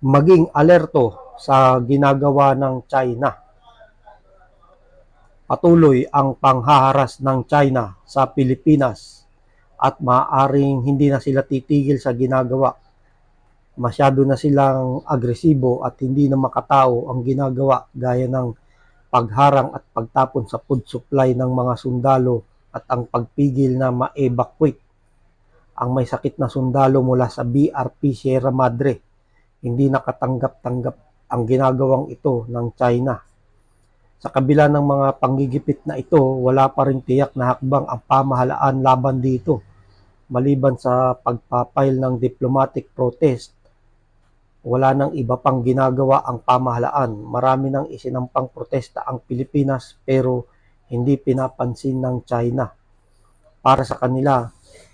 maging alerto sa ginagawa ng China. Patuloy ang panghaharas ng China sa Pilipinas at maaaring hindi na sila titigil sa ginagawa. Masyado na silang agresibo at hindi na makatao ang ginagawa gaya ng pagharang at pagtapon sa food supply ng mga sundalo at ang pagpigil na ma-evacuate ang may sakit na sundalo mula sa BRP Sierra Madre. Hindi nakatanggap-tanggap ang ginagawang ito ng China. Sa kabila ng mga panggigipit na ito, wala pa rin tiyak na hakbang ang pamahalaan laban dito. Maliban sa pagpapail ng diplomatic protest, wala nang iba pang ginagawa ang pamahalaan. Marami nang isinampang protesta ang Pilipinas pero hindi pinapansin ng China. Para sa kanila,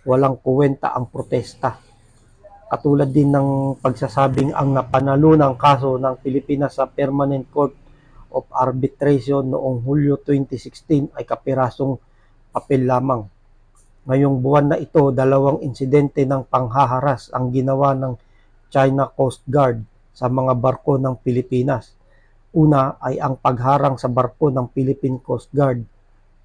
walang kuwenta ang protesta. Katulad din ng pagsasabing ang napanalo ng kaso ng Pilipinas sa Permanent Court of Arbitration noong Hulyo 2016 ay kapirasong papel lamang. Ngayong buwan na ito, 2 insidente ng panghaharas ang ginawa ng China Coast Guard sa mga barko ng Pilipinas. Una ay ang pagharang sa barko ng Philippine Coast Guard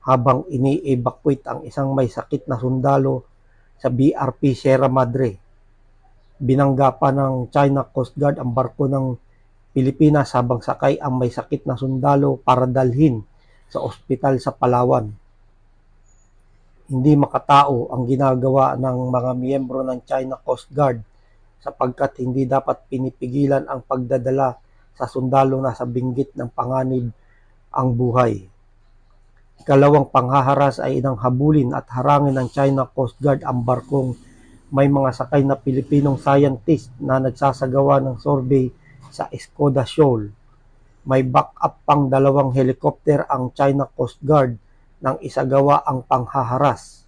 habang ini-evacuate ang isang may sakit na sundalo sa BRP Sierra Madre. Binangga pa ng China Coast Guard ang barko ng Pilipinas habang sakay ang may sakit na sundalo para dalhin sa ospital sa Palawan. Hindi makatao ang ginagawa ng mga miyembro ng China Coast Guard sapagkat hindi dapat pinipigilan ang pagdadala sa sundalo na sa binggit ng panganib ang buhay. Ikalawang panghaharas ay habulin at harangin ng China Coast Guard ang barkong may mga sakay na Pilipinong scientist na nagsasagawa ng survey sa Escoda Shoal. May backup pang 2 helicopter ang China Coast Guard nang isagawa ang panghaharas.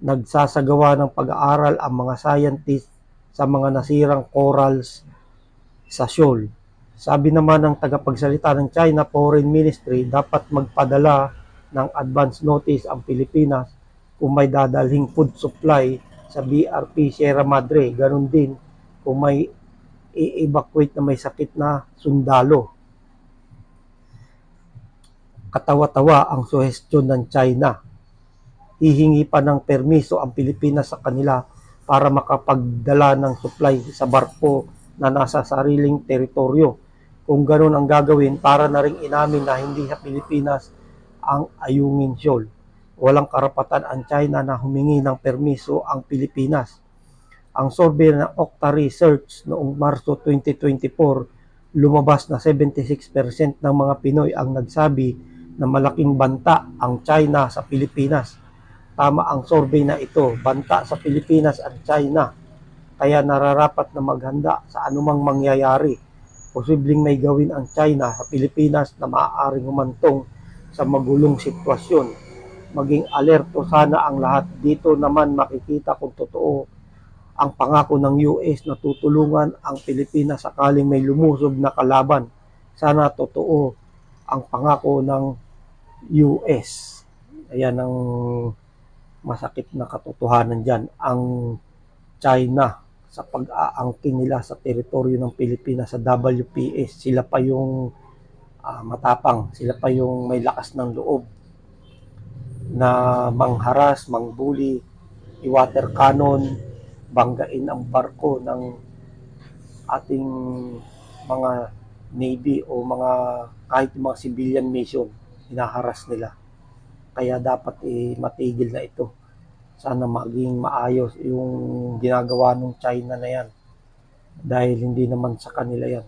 Nagsasagawa ng pag-aaral ang mga scientist sa mga nasirang corals sa shoal. Sabi naman ng tagapagsalita ng China Foreign Ministry, dapat magpadala ng advance notice ang Pilipinas kung may dadalhing food supply sa BRP Sierra Madre. Ganon din kung may i-evacuate na may sakit na sundalo. Katawa-tawa ang suhestyon ng China. Hihingi pa ng permiso ang Pilipinas sa kanila para makapagdala ng supply sa barko na nasa sariling teritoryo. Kung ganun ang gagawin, para na rin inamin na hindi sa Pilipinas ang Ayungin Shoal. Walang karapatan ang China na humingi ng permiso ang Pilipinas. Ang survey ng Okta Research noong Marso 2024, lumabas na 76% ng mga Pinoy ang nagsabi na malaking banta ang China sa Pilipinas. Tama ang survey na ito, banta sa Pilipinas at China, kaya nararapat na maghanda sa anumang mangyayari. Posibleng may gawin ang China sa Pilipinas na maaaring humantong sa magulong sitwasyon. Maging alerto sana ang lahat. Dito naman makikita kung totoo ang pangako ng US na tutulungan ang Pilipinas sakaling may lumusob na kalaban. Sana totoo ang pangako ng US. Ayan ang masakit na katotohanan dyan. Ang China sa pag-aangkin nila sa teritoryo ng Pilipinas sa WPS, sila pa yung matapang, sila pa yung may lakas ng loob na mangharas, mangbuli, i-water cannon, banggain ang barko ng ating mga Navy o mga kahit mga civilian mission, hinaharas nila. Kaya dapat matigil na ito. Sana maging maayos yung ginagawa ng China na yan. Dahil hindi naman sa kanila yan.